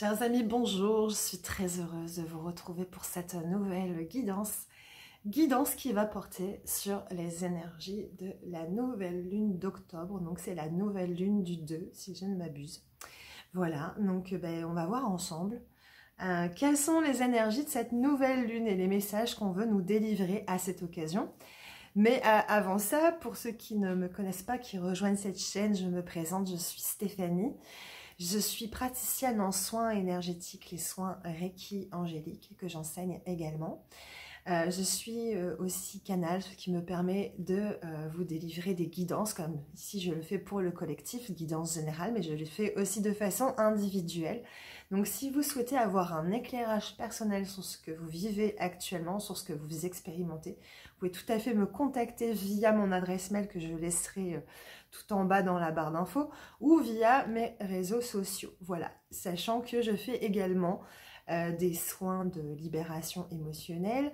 Chers amis, bonjour, je suis très heureuse de vous retrouver pour cette nouvelle guidance qui va porter sur les énergies de la nouvelle lune d'octobre. Donc c'est la nouvelle lune du 2, si je ne m'abuse. Voilà, donc on va voir ensemble quelles sont les énergies de cette nouvelle lune et les messages qu'on veut nous délivrer à cette occasion. Mais avant ça, pour ceux qui ne me connaissent pas, qui rejoignent cette chaîne, je me présente, je suis Stéphanie. Je suis praticienne en soins énergétiques, les soins Reiki angéliques que j'enseigne également. Je suis aussi canal, ce qui me permet de vous délivrer des guidances, comme ici je le fais pour le collectif, guidance générale, mais je le fais aussi de façon individuelle. Donc si vous souhaitez avoir un éclairage personnel sur ce que vous vivez actuellement, sur ce que vous expérimentez, vous pouvez tout à fait me contacter via mon adresse mail que je laisserai tout en bas dans la barre d'infos ou via mes réseaux sociaux. Voilà, sachant que je fais également des soins de libération émotionnelle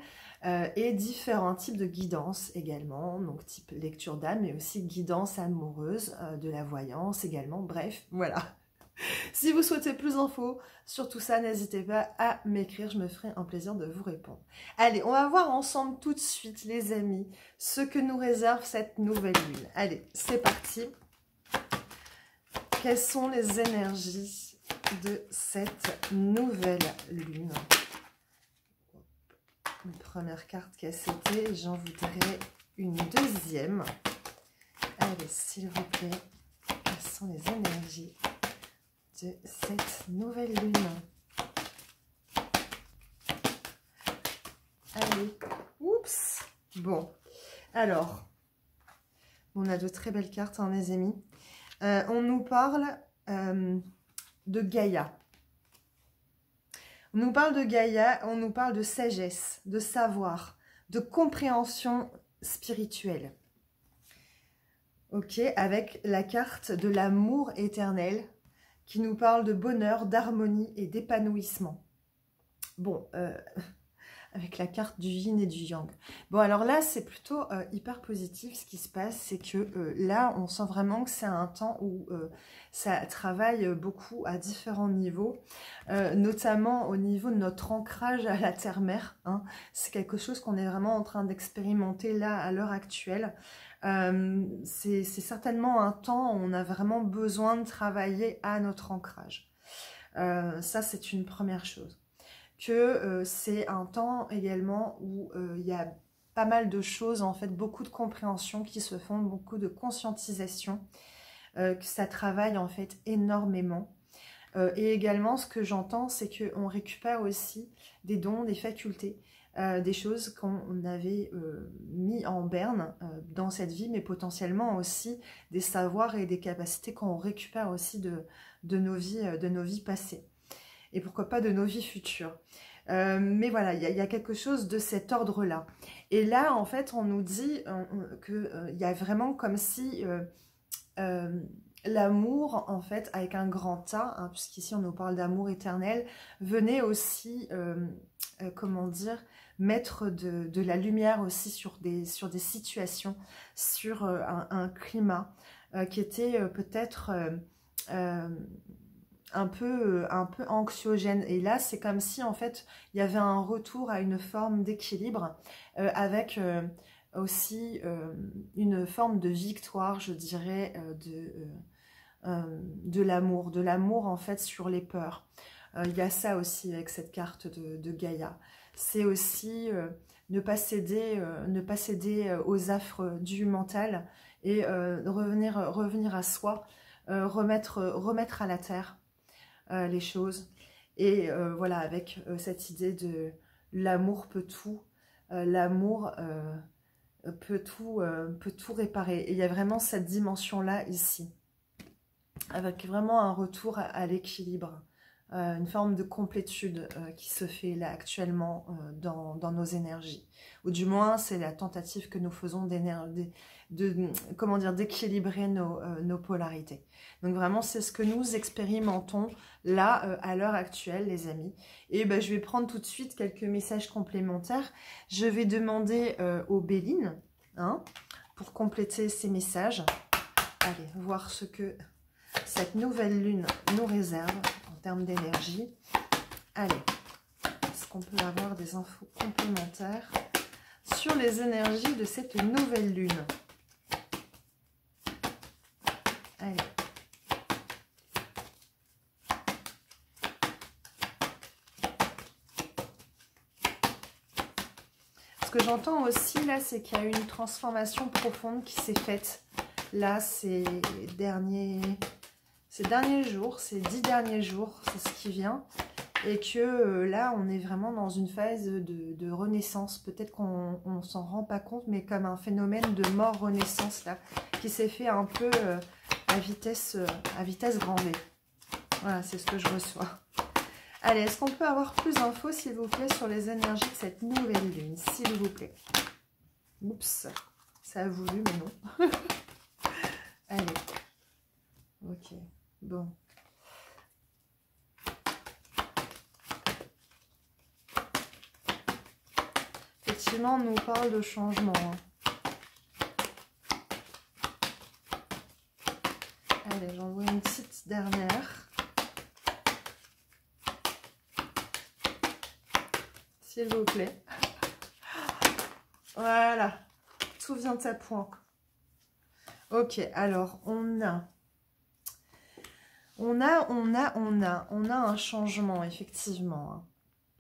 et différents types de guidance également, donc type lecture d'âme, mais aussi guidance amoureuse, de la voyance également, bref, voilà. Si vous souhaitez plus d'infos sur tout ça, n'hésitez pas à m'écrire, je me ferai un plaisir de vous répondre. Allez, on va voir ensemble tout de suite, les amis, ce que nous réserve cette nouvelle lune. Allez, c'est parti. Quelles sont les énergies de cette nouvelle lune? Une première carte qui a sauté, j'en voudrais une deuxième. Allez, s'il vous plaît, quelles sont les énergies de cette nouvelle lune? Allez, oups. Bon, alors, on a de très belles cartes, hein, les amis. On nous parle de Gaïa. On nous parle de Gaïa, on nous parle de sagesse, de savoir, de compréhension spirituelle. Ok, avec la carte de l'amour éternel qui nous parle de bonheur, d'harmonie et d'épanouissement. Bon, avec la carte du yin et du yang. Bon, alors là, c'est plutôt hyper positif. Ce qui se passe, c'est que là, on sent vraiment que c'est un temps où ça travaille beaucoup à différents niveaux, notamment au niveau de notre ancrage à la terre-mère. Hein. C'est quelque chose qu'on est vraiment en train d'expérimenter là, à l'heure actuelle. C'est certainement un temps où on a vraiment besoin de travailler à notre ancrage. Ça, c'est une première chose. Que c'est un temps également où il y a pas mal de choses, en fait, beaucoup de compréhension qui se font, beaucoup de conscientisation, que ça travaille en fait énormément. Et également, ce que j'entends, c'est qu'on récupère aussi des dons, des facultés, des choses qu'on avait mis en berne dans cette vie, mais potentiellement aussi des savoirs et des capacités qu'on récupère aussi de nos vies passées. Et pourquoi pas de nos vies futures. Mais voilà, il y a quelque chose de cet ordre-là. Et là, en fait, on nous dit qu'il y a vraiment comme si l'amour, en fait, avec un grand A, hein, puisqu'ici on nous parle d'amour éternel, venait aussi, comment dire, mettre de la lumière aussi sur des situations, sur un climat qui était peut-être un peu anxiogène. Et là, c'est comme si, en fait, il y avait un retour à une forme d'équilibre avec aussi une forme de victoire, je dirais, de l'amour, en fait, sur les peurs. Il y a ça aussi avec cette carte de Gaïa. C'est aussi ne pas céder aux affres du mental et revenir à soi, remettre à la terre les choses. Et voilà, avec cette idée de l'amour peut tout, l'amour peut tout réparer. Et il y a vraiment cette dimension-là ici, avec vraiment un retour à l'équilibre, une forme de complétude qui se fait là actuellement dans nos énergies. Ou du moins, c'est la tentative que nous faisons d'équilibrer nos polarités. Donc vraiment, c'est ce que nous expérimentons là, à l'heure actuelle, les amis. Et je vais prendre tout de suite quelques messages complémentaires. Je vais demander aux Bélines, hein, pour compléter ces messages. Allez, voir ce que cette nouvelle lune nous réserve en termes d'énergie. Allez, est-ce qu'on peut avoir des infos complémentaires sur les énergies de cette nouvelle lune? Allez. Ce que j'entends aussi là, c'est qu'il y a eu une transformation profonde qui s'est faite là ces derniers jours, ces 10 derniers jours, c'est ce qui vient. Et que là, on est vraiment dans une phase de renaissance. Peut-être qu'on ne s'en rend pas compte, mais comme un phénomène de mort-renaissance là, qui s'est fait un peu à vitesse grand V. Voilà, c'est ce que je reçois. Allez, est-ce qu'on peut avoir plus d'infos, s'il vous plaît, sur les énergies de cette nouvelle lune, s'il vous plaît? Oups, ça a voulu, mais non. Allez. Ok, bon. Effectivement, on nous parle de changement. Allez, j'en vois une petite dernière. S'il vous plaît. Voilà. Tout vient à point. Ok, alors, on a un changement, effectivement.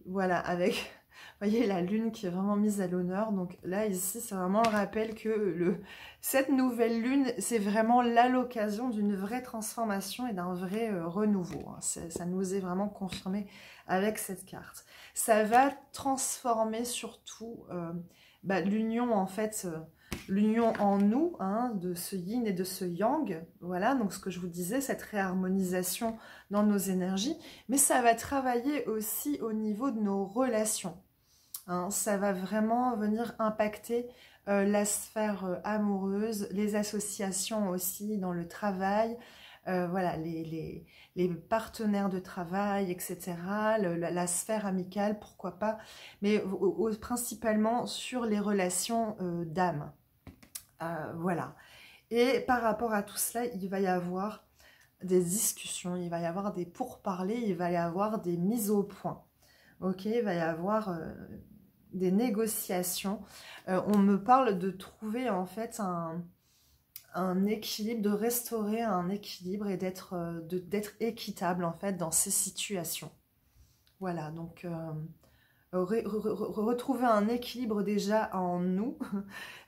Voilà, avec... Vous voyez la lune qui est vraiment mise à l'honneur. Donc là, ici, c'est vraiment le rappel que cette nouvelle lune, c'est vraiment là l'occasion d'une vraie transformation et d'un vrai renouveau. Hein. Ça nous est vraiment confirmé avec cette carte. Ça va transformer surtout l'union, en fait, l'union en nous, hein, de ce yin et de ce yang. Voilà, donc ce que je vous disais, cette réharmonisation dans nos énergies. Mais ça va travailler aussi au niveau de nos relations. Hein, ça va vraiment venir impacter la sphère amoureuse, les associations aussi dans le travail, voilà, les partenaires de travail, etc., la sphère amicale, pourquoi pas, mais principalement sur les relations d'âme. Voilà. Et par rapport à tout cela, il va y avoir des discussions, il va y avoir des pourparlers, il va y avoir des mises au point. Ok, il va y avoir... des négociations. On me parle de trouver en fait un équilibre, de restaurer un équilibre et d'être équitable en fait dans ces situations. Voilà, donc retrouver un équilibre déjà en nous,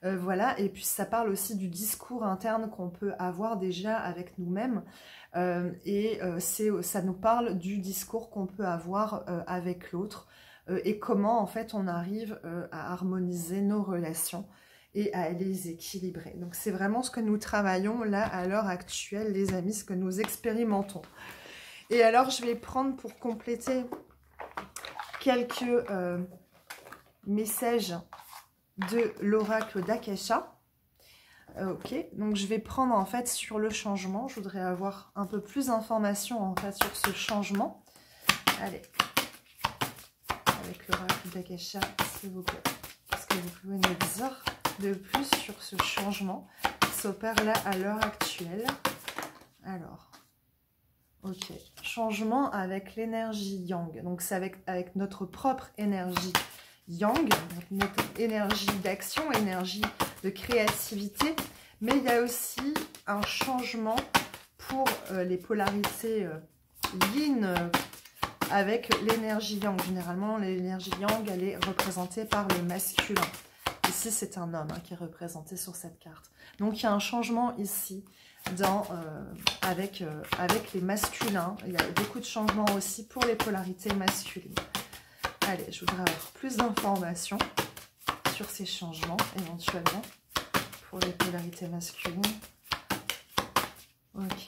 voilà, et puis ça parle aussi du discours interne qu'on peut avoir déjà avec nous-mêmes, ça nous parle du discours qu'on peut avoir avec l'autre, et comment en fait on arrive à harmoniser nos relations et à les équilibrer. Donc c'est vraiment ce que nous travaillons là à l'heure actuelle, les amis, ce que nous expérimentons. Et alors je vais prendre pour compléter quelques messages de l'oracle d'Akasha. Ok, donc je vais prendre en fait sur le changement. Je voudrais avoir un peu plus d'informations en fait sur ce changement. Allez. Avec l'oracle d'Akasha, s'il vous plaît. Qu'est-ce que vous pouvez nous dire de plus sur ce changement qui s'opère là à l'heure actuelle? Alors, ok. Changement avec l'énergie yang. Donc c'est avec notre propre énergie yang, notre énergie d'action, énergie de créativité. Mais il y a aussi un changement pour les polarités yin, avec l'énergie yang. Généralement, l'énergie yang, elle est représentée par le masculin. Ici, c'est un homme qui est représenté sur cette carte. Donc, il y a un changement ici avec les masculins. Il y a beaucoup de changements aussi pour les polarités masculines. Allez, je voudrais avoir plus d'informations sur ces changements, éventuellement, pour les polarités masculines. Ok.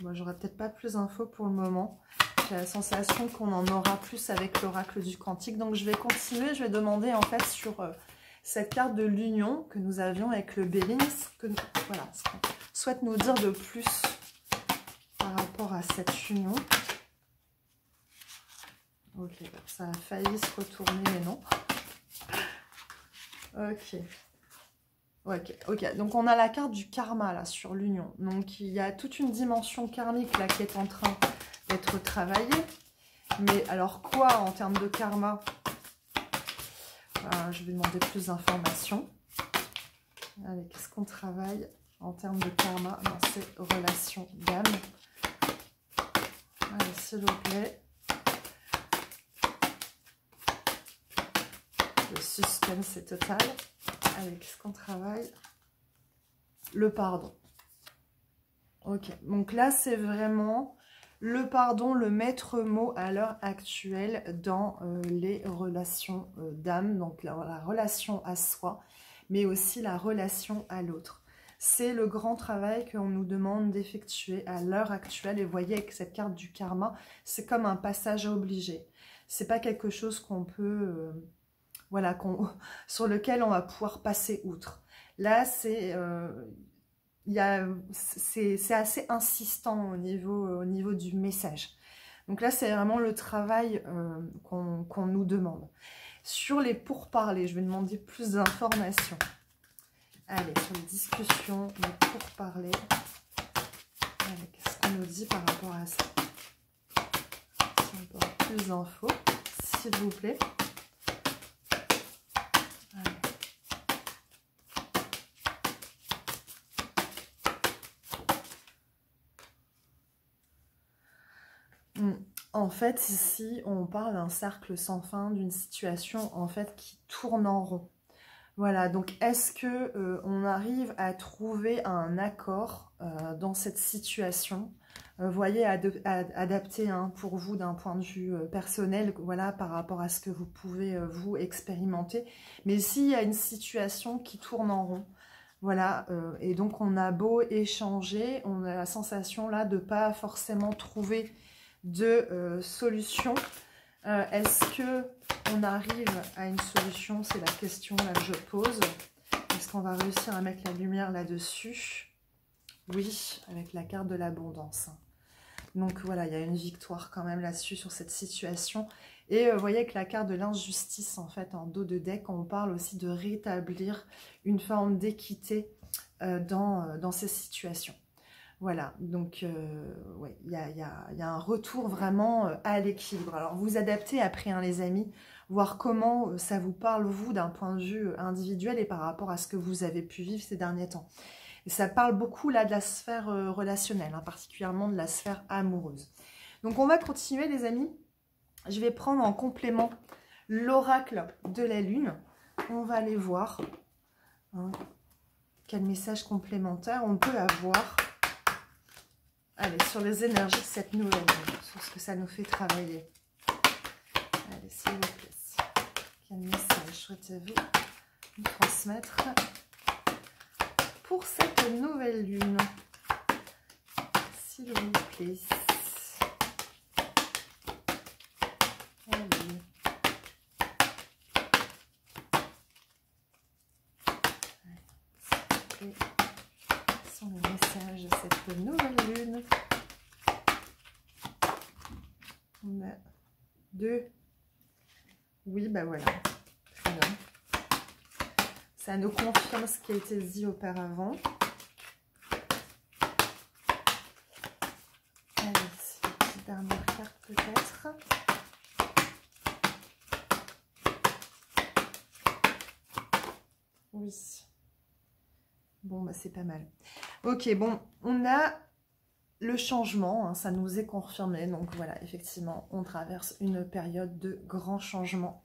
Moi, j'aurais peut-être pas plus d'infos pour le moment. J'ai la sensation qu'on en aura plus avec l'oracle du quantique. Donc, je vais continuer. Je vais demander, en fait, sur cette carte de l'union que nous avions avec le Béline, voilà, ce qu'on souhaite nous dire de plus par rapport à cette union. Ok, ça a failli se retourner, mais non. Ok. Ok, donc on a la carte du karma là sur l'union. Donc il y a toute une dimension karmique là qui est en train être travaillé. Mais alors quoi en termes de karma? Je vais demander plus d'informations. Allez, qu'est-ce qu'on travaille en termes de karma dans ces relations d'âme? Allez, s'il vous plaît. Le suspense est total. Allez, qu'est-ce qu'on travaille? Le pardon. Ok, donc là, c'est vraiment le pardon, le maître mot à l'heure actuelle dans les relations d'âme. Donc la relation à soi, mais aussi la relation à l'autre. C'est le grand travail qu'on nous demande d'effectuer à l'heure actuelle. Et vous voyez, avec cette carte du karma, c'est comme un passage obligé. C'est pas quelque chose qu'on peut... voilà, sur lequel on va pouvoir passer outre. Là, c'est assez insistant au niveau du message. Donc là, c'est vraiment le travail qu'on nous demande. Sur les pourparlers, je vais demander plus d'informations. Allez, sur les discussions, les pourparlers. Qu'est-ce qu'on nous dit par rapport à ça? Si on peut avoir plus d'infos, s'il vous plaît. En fait, ici, on parle d'un cercle sans fin, d'une situation en fait qui tourne en rond. Voilà, donc est-ce que on arrive à trouver un accord dans cette situation? Voyez, adapté hein, pour vous d'un point de vue personnel, voilà, par rapport à ce que vous pouvez vous expérimenter. Mais s'il y a une situation qui tourne en rond, voilà, et donc on a beau échanger, on a la sensation là de pas forcément trouver de solution. Est-ce que on arrive à une solution? C'est la question là que je pose. Est-ce qu'on va réussir à mettre la lumière là-dessus? Oui, avec la carte de l'abondance. Donc voilà, il y a une victoire quand même là-dessus sur cette situation. Et vous voyez que la carte de l'injustice, en fait, en dos de deck, on parle aussi de rétablir une forme d'équité dans ces situations. Voilà, donc ouais, il y a un retour vraiment à l'équilibre. Alors vous adaptez après, hein, les amis, voir comment ça vous parle, vous, d'un point de vue individuel et par rapport à ce que vous avez pu vivre ces derniers temps. Et ça parle beaucoup là de la sphère relationnelle, hein, particulièrement de la sphère amoureuse. Donc on va continuer, les amis. Je vais prendre en complément l'oracle de la Lune. On va aller voir hein, quel message complémentaire on peut avoir. Allez, sur les énergies de cette nouvelle lune, sur ce que ça nous fait travailler. Allez, s'il vous plaît. Quel message souhaitez-vous nous transmettre pour cette nouvelle lune? S'il vous plaît. Allez. S'il vous plaît. Quels sont les messages de cette nouvelle lune? On a 2. Oui, bah voilà. Très bien. Ça nous confirme ce qui a été dit auparavant. Allez, petite dernière carte peut-être. Oui. Bon, bah c'est pas mal. Ok, bon, on a le changement, hein, ça nous est confirmé. Donc voilà, effectivement, on traverse une période de grand changement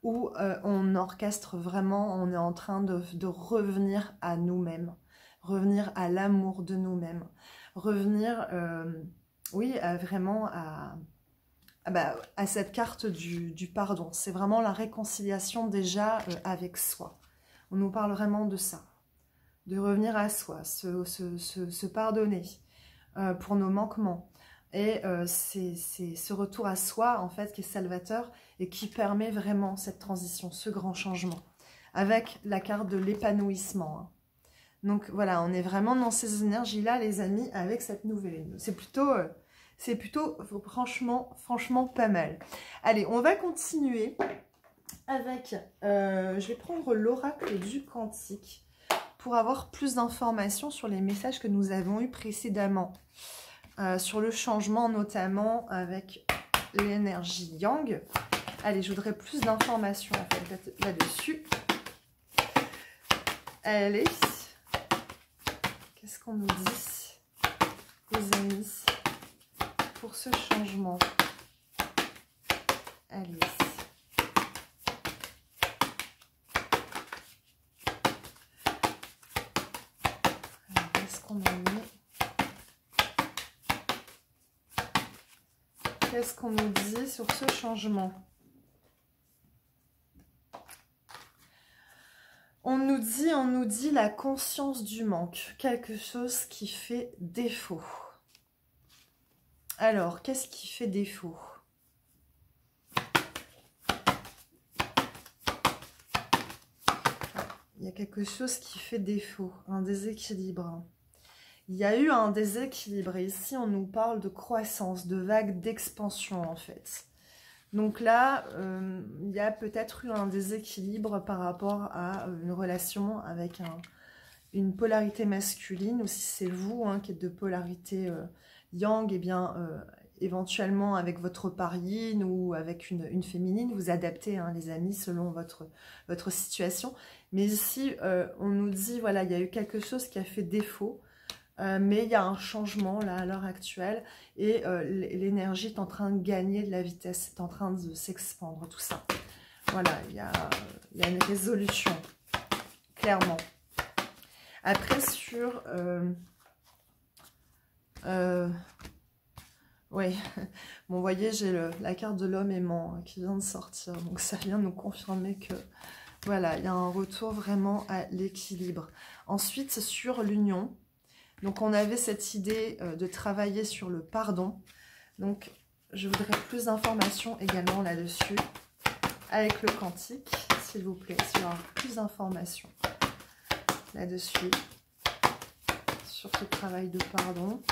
où on orchestre vraiment, on est en train de revenir à nous-mêmes, revenir à l'amour de nous-mêmes, revenir, oui, vraiment à cette carte du pardon. C'est vraiment la réconciliation déjà avec soi. On nous parle vraiment de ça, de revenir à soi, se pardonner pour nos manquements. Et c'est ce retour à soi, en fait, qui est salvateur et qui permet vraiment cette transition, ce grand changement, avec la carte de l'épanouissement. Hein. Donc voilà, on est vraiment dans ces énergies-là, les amis, avec cette nouvelle lune. C'est plutôt franchement pas mal. Allez, on va continuer avec, je vais prendre l'oracle du Cantique pour avoir plus d'informations sur les messages que nous avons eus précédemment. sur le changement, notamment avec l'énergie yang. Allez, je voudrais plus d'informations en fait là-dessus. Allez, qu'est-ce qu'on nous dit, les amis, pour ce changement? Allez. Alors, qu'est-ce qu'on a mis? Qu'est-ce qu'on nous dit sur ce changement? On nous dit la conscience du manque, quelque chose qui fait défaut. Alors, qu'est-ce qui fait défaut? Il y a quelque chose qui fait défaut, un déséquilibre. Il y a eu un déséquilibre et ici on nous parle de croissance, de vague d'expansion en fait. Donc là, il y a peut-être eu un déséquilibre par rapport à une relation avec une polarité masculine, ou si c'est vous qui êtes de polarité yang, et bien éventuellement avec votre part yin ou avec une féminine, vous adaptez les amis selon votre situation. Mais ici, on nous dit, voilà, il y a eu quelque chose qui a fait défaut. Mais il y a un changement là à l'heure actuelle et l'énergie est en train de gagner de la vitesse, est en train de s'expandre, tout ça. Voilà, il y a une résolution, clairement. Après sur... oui, bon, vous voyez, j'ai la carte de l'homme aimant qui vient de sortir, donc ça vient nous confirmer que... Voilà, il y a un retour vraiment à l'équilibre. Ensuite, sur l'union... Donc, on avait cette idée de travailler sur le pardon. Donc, je voudrais plus d'informations également là-dessus. Avec le quantique, s'il vous plaît. S'il y aura plus d'informations là-dessus. Sur ce travail de pardon.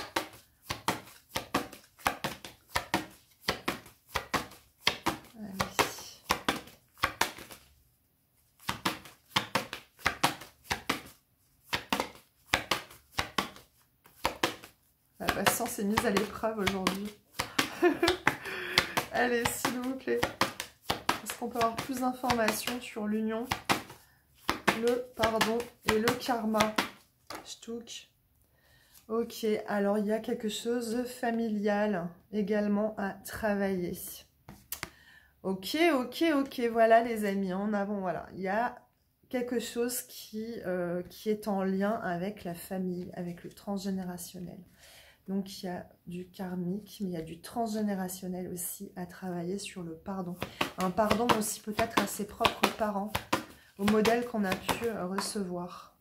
La patience est mise à l'épreuve aujourd'hui. Allez, s'il vous plaît. Est-ce qu'on peut avoir plus d'informations sur l'union, le pardon et le karma? Shtouk. Ok, alors il y a quelque chose de familial également à travailler. Ok, voilà les amis, en avant, voilà. Il y a quelque chose qui est en lien avec la famille, avec le transgénérationnel. Donc, il y a du karmique, mais il y a du transgénérationnel aussi à travailler sur le pardon. Un pardon aussi peut-être à ses propres parents, au modèle qu'on a pu recevoir.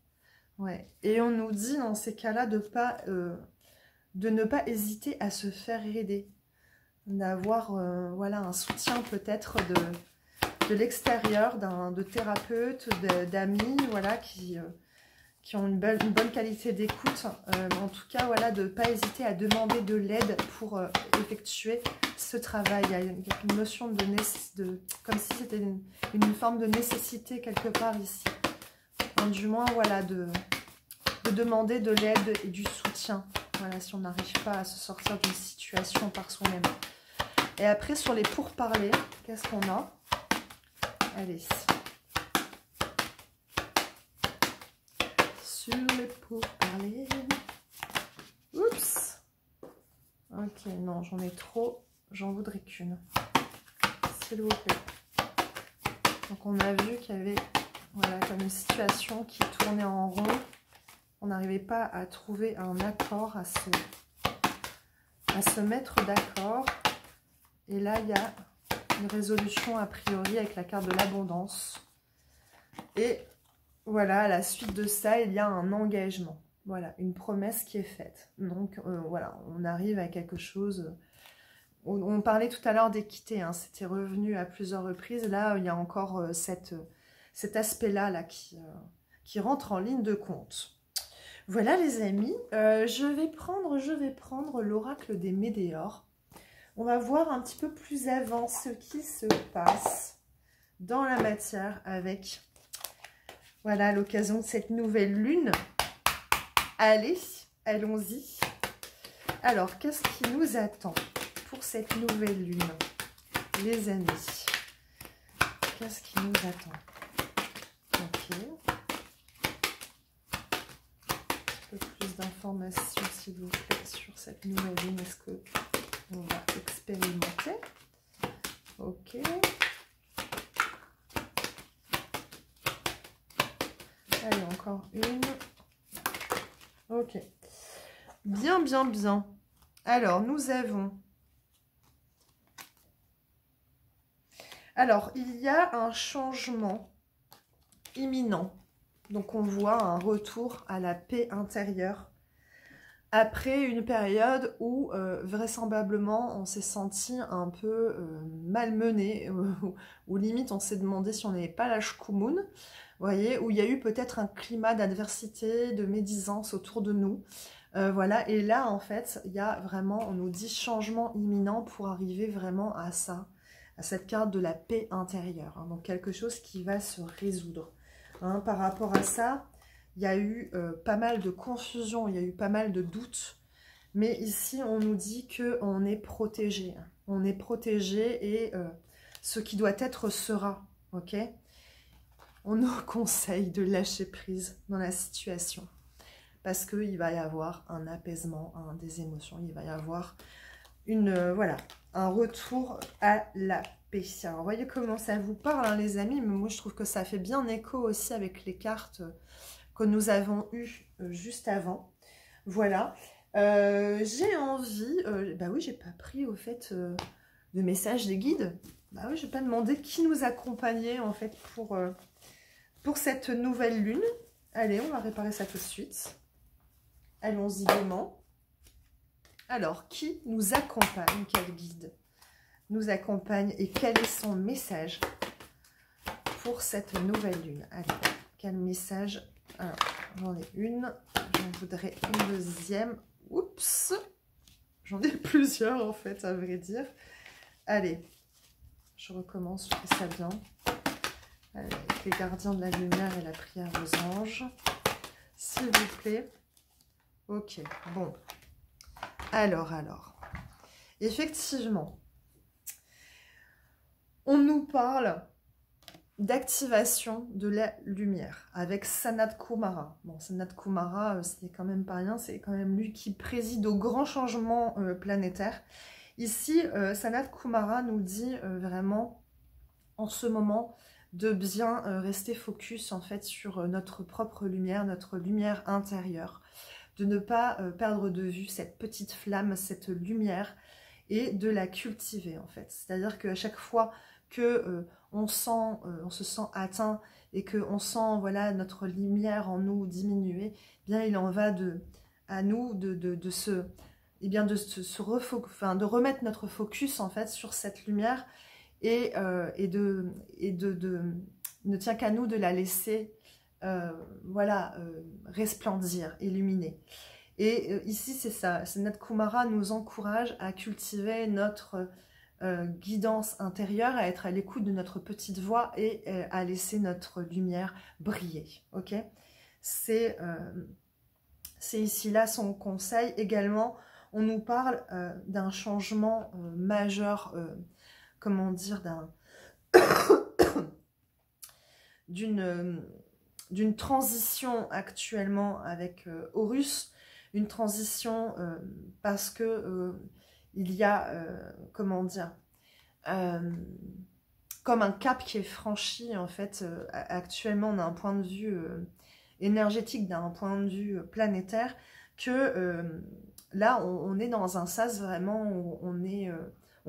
Ouais. Et on nous dit dans ces cas-là de ne pas hésiter à se faire aider. D'avoir voilà, un soutien peut-être de l'extérieur, de thérapeutes, d'amis, voilà, qui ont une bonne qualité d'écoute. En tout cas, voilà, de ne pas hésiter à demander de l'aide pour effectuer ce travail. Il y a une notion comme si c'était une forme de nécessité quelque part ici. Enfin, du moins, voilà, de demander de l'aide et du soutien. Voilà, si on n'arrive pas à se sortir d'une situation par soi-même. Et après, sur les pourparlers, qu'est-ce qu'on a? Allez. Sur les pourparlers. Oups. Ok, non, j'en ai trop. J'en voudrais qu'une. S'il vous plaît. Donc, on a vu qu'il y avait voilà, comme une situation qui tournait en rond. On n'arrivait pas à trouver un accord, à se mettre d'accord. Et là, il y a une résolution a priori avec la carte de l'abondance. Et voilà, à la suite de ça, il y a un engagement. Voilà, une promesse qui est faite. Donc, voilà, on arrive à quelque chose... On parlait tout à l'heure d'équité, hein, c'était revenu à plusieurs reprises. Là, il y a encore cet aspect-là là, qui rentre en ligne de compte. Voilà les amis, je vais prendre l'oracle des Médéors. On va voir un petit peu plus avant ce qui se passe dans la matière avec, voilà, l'occasion de cette nouvelle lune. Allez, allons-y. Alors, qu'est-ce qui nous attend pour cette nouvelle lune, les amis? Qu'est-ce qui nous attend? Ok. Un peu plus d'informations, s'il vous plaît, sur cette nouvelle lune. Est-ce que on va expérimenter? Ok. Allez, encore une. Ok. Bien, bien, bien. Alors, nous avons... Alors, il y a un changement imminent. Donc, on voit un retour à la paix intérieure. Après une période où, vraisemblablement, on s'est senti un peu malmené. Ou limite, on s'est demandé si on n'avait pas la chkoumoun. Vous voyez, où il y a eu peut-être un climat d'adversité, de médisance autour de nous. Voilà, et là, en fait, il y a vraiment, on nous dit changement imminent pour arriver vraiment à ça, à cette carte de la paix intérieure. Hein, donc, quelque chose qui va se résoudre. Hein, par rapport à ça, il y a eu pas mal de confusion, il y a eu pas mal de doutes. Mais ici, on nous dit qu'on est protégé. Hein. On est protégé et ce qui doit être sera, ok? On nous conseille de lâcher prise dans la situation. Parce qu'il va y avoir un apaisement des émotions. Il va y avoir voilà, un retour à la paix. Alors, vous voyez comment ça vous parle, hein, les amis. Mais moi, je trouve que ça fait bien écho aussi avec les cartes que nous avons eues juste avant. Voilà. J'ai envie... bah oui, j'ai pas pris, au fait, de message des guides. Bah oui, je n'ai pas demandé qui nous accompagnait, en fait, pour cette nouvelle lune. Allez, on va réparer ça tout de suite. Allons-y gaiement. Alors, qui nous accompagne? Quel guide nous accompagne et quel est son message pour cette nouvelle lune? Allez, quel message? Alors, j'en ai une. J'en voudrais une deuxième. Oups! J'en ai plusieurs, en fait, à vrai dire. Allez, je recommence, je fais ça bien. Allez, avec les gardiens de la lumière et la prière aux anges. S'il vous plaît. Ok, bon. Alors. Effectivement, on nous parle d'activation de la lumière avec Sanat Kumara. Bon, Sanat Kumara, c'est quand même pas rien, c'est quand même lui qui préside aux grands changements planétaires. Ici, Sanat Kumara nous dit vraiment, en ce moment, de bien rester focus en fait sur notre propre lumière, notre lumière intérieure. De ne pas perdre de vue cette petite flamme, cette lumière, et de la cultiver en fait. C'est-à-dire qu'à chaque fois que on se sent atteint et qu'on sent voilà, notre lumière en nous diminuer, eh bien il en va à nous de remettre notre focus en fait sur cette lumière et ne tient qu'à nous de la laisser resplendir, illuminer. Et ici, c'est ça. Sanat Kumara nous encourage à cultiver notre guidance intérieure, à être à l'écoute de notre petite voix et à laisser notre lumière briller. Ok? C'est ici là son conseil. Également, on nous parle d'un changement majeur, comment dire, d'une transition actuellement avec Horus, une transition parce que il y a, comment dire, comme un cap qui est franchi en fait. Actuellement, on a un point de vue énergétique, d'un point de vue planétaire, que là, on est dans un sas vraiment où on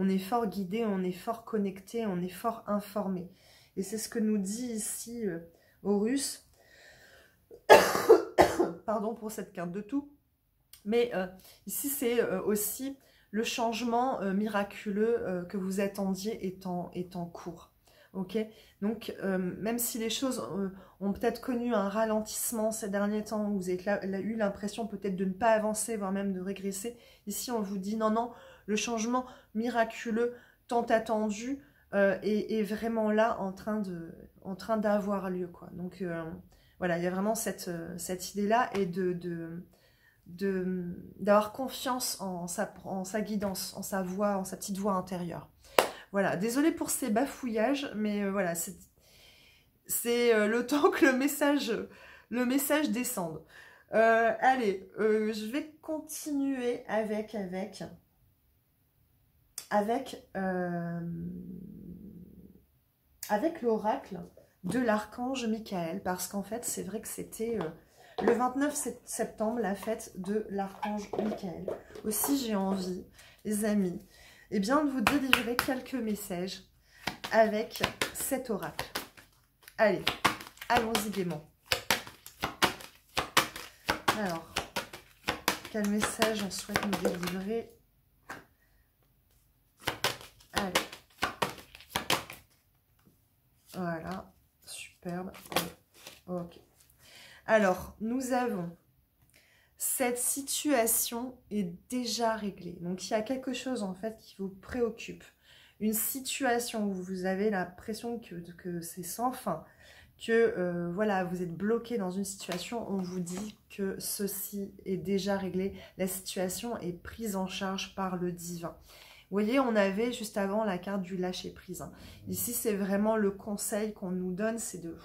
est fort guidé, on est fort connecté, on est fort informé. Et c'est ce que nous dit ici Horus. Pardon pour cette carte de tout. Mais ici, c'est aussi le changement miraculeux que vous attendiez est en cours. Ok? Donc, même si les choses ont peut-être connu un ralentissement ces derniers temps, vous avez eu l'impression peut-être de ne pas avancer, voire même de régresser, ici, on vous dit non, non, le changement miraculeux tant attendu est vraiment là en train d'avoir lieu, quoi. Donc, voilà, il y a vraiment cette idée-là et d'avoir confiance en sa guidance, en sa voix, en sa petite voix intérieure. Voilà, désolée pour ces bafouillages, mais voilà, c'est le temps que le message descende. Allez, je vais continuer avec l'oracle de l'archange Michael, parce qu'en fait, c'est vrai que c'était le 29 septembre, la fête de l'archange Michael. Aussi, j'ai envie, les amis, eh bien, de vous délivrer quelques messages avec cet oracle. Allez, allons-y gaiement. Alors, quel message on souhaite nous délivrer? Allez. Voilà, superbe. Ok. Alors, nous avons cette situation est déjà réglée. Donc, il y a quelque chose en fait qui vous préoccupe. Une situation où vous avez l'impression que c'est sans fin, que voilà, vous êtes bloqué dans une situation, on vous dit que ceci est déjà réglé. La situation est prise en charge par le divin. Vous voyez, on avait juste avant la carte du lâcher-prise. Ici, c'est vraiment le conseil qu'on nous donne, c'est de...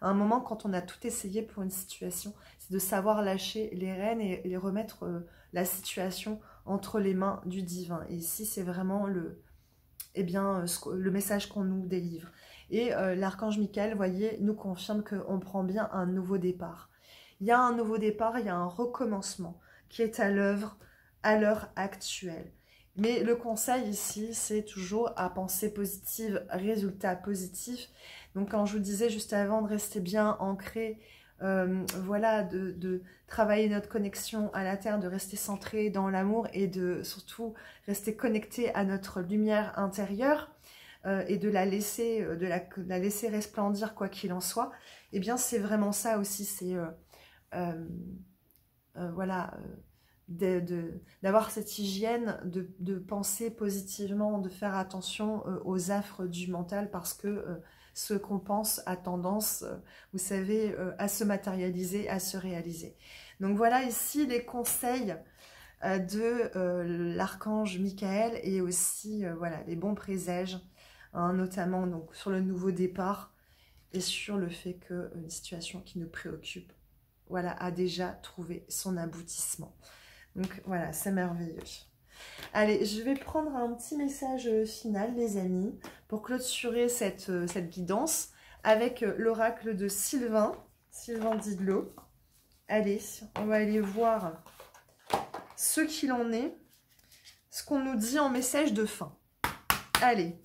À un moment, quand on a tout essayé pour une situation, c'est de savoir lâcher les rênes et remettre la situation entre les mains du divin. Et ici, c'est vraiment le message qu'on nous délivre. Et l'archange Michael, vous voyez, nous confirme qu'on prend bien un nouveau départ. Il y a un nouveau départ, il y a un recommencement qui est à l'œuvre à l'heure actuelle. Mais le conseil ici, c'est toujours à penser positive, résultat positif. Donc quand je vous disais juste avant de rester bien ancré, voilà, de travailler notre connexion à la terre, de rester centré dans l'amour et de surtout rester connecté à notre lumière intérieure et de la laisser resplendir quoi qu'il en soit, eh bien c'est vraiment ça aussi, c'est voilà, d'avoir cette hygiène, de penser positivement, de faire attention aux affres du mental parce que ce qu'on pense a tendance, vous savez, à se matérialiser, à se réaliser. Donc voilà ici les conseils de l'archange Michael et aussi voilà, les bons présages, hein, notamment donc, sur le nouveau départ et sur le fait qu'une situation qui nous préoccupe voilà, a déjà trouvé son aboutissement. Donc voilà, c'est merveilleux. Allez, je vais prendre un petit message final, les amis, pour clôturer cette guidance avec l'oracle de Sylvain Didlot. Allez, on va aller voir ce qu'il en est, ce qu'on nous dit en message de fin. Allez.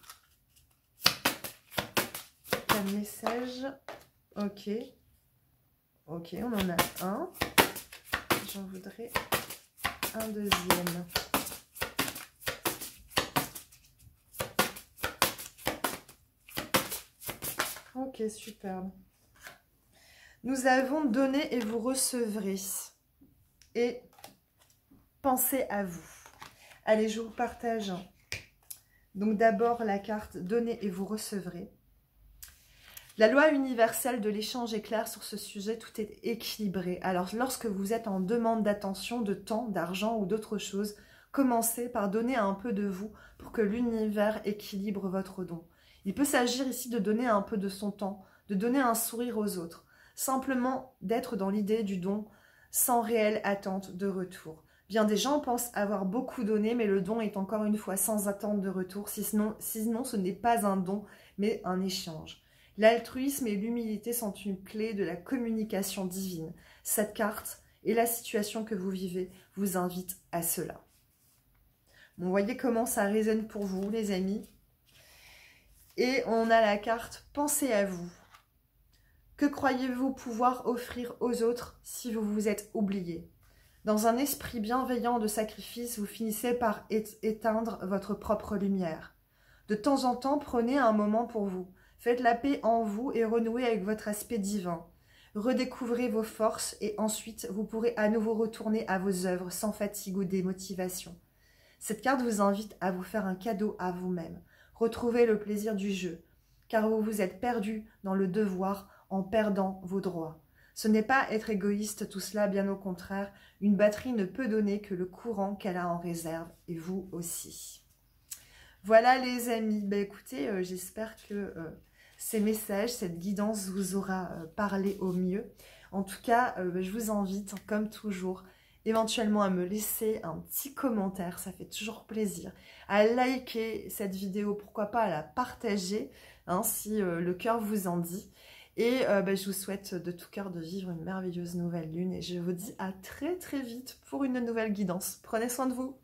Un message. Ok. Ok, on en a un. J'en voudrais un deuxième. Ok, superbe. Nous avons donné et vous recevrez. Et pensez à vous. Allez, je vous partage. Donc d'abord la carte donner et vous recevrez. La loi universelle de l'échange est claire sur ce sujet, tout est équilibré. Alors lorsque vous êtes en demande d'attention, de temps, d'argent ou d'autre chose, commencez par donner un peu de vous pour que l'univers équilibre votre don. Il peut s'agir ici de donner un peu de son temps, de donner un sourire aux autres, simplement d'être dans l'idée du don sans réelle attente de retour. Bien des gens pensent avoir beaucoup donné, mais le don est encore une fois sans attente de retour, sinon ce n'est pas un don, mais un échange. L'altruisme et l'humilité sont une clé de la communication divine. Cette carte et la situation que vous vivez vous invitent à cela. Bon, vous voyez comment ça résonne pour vous, les amis. Et on a la carte « Pensez à vous ». Que croyez-vous pouvoir offrir aux autres si vous vous êtes oublié? Dans un esprit bienveillant de sacrifice, vous finissez par éteindre votre propre lumière. De temps en temps, prenez un moment pour vous. Faites la paix en vous et renouez avec votre aspect divin. Redécouvrez vos forces et ensuite vous pourrez à nouveau retourner à vos œuvres sans fatigue ou démotivation. Cette carte vous invite à vous faire un cadeau à vous-même. Retrouvez le plaisir du jeu, car vous vous êtes perdu dans le devoir en perdant vos droits. Ce n'est pas être égoïste tout cela, bien au contraire. Une batterie ne peut donner que le courant qu'elle a en réserve, et vous aussi. Voilà les amis, ben écoutez, j'espère que ces messages, cette guidance vous aura parlé au mieux. En tout cas, je vous invite, comme toujours, éventuellement à me laisser un petit commentaire, ça fait toujours plaisir, à liker cette vidéo, pourquoi pas à la partager, hein, si le cœur vous en dit. Et je vous souhaite de tout cœur de vivre une merveilleuse nouvelle lune et je vous dis à très très vite pour une nouvelle guidance. Prenez soin de vous.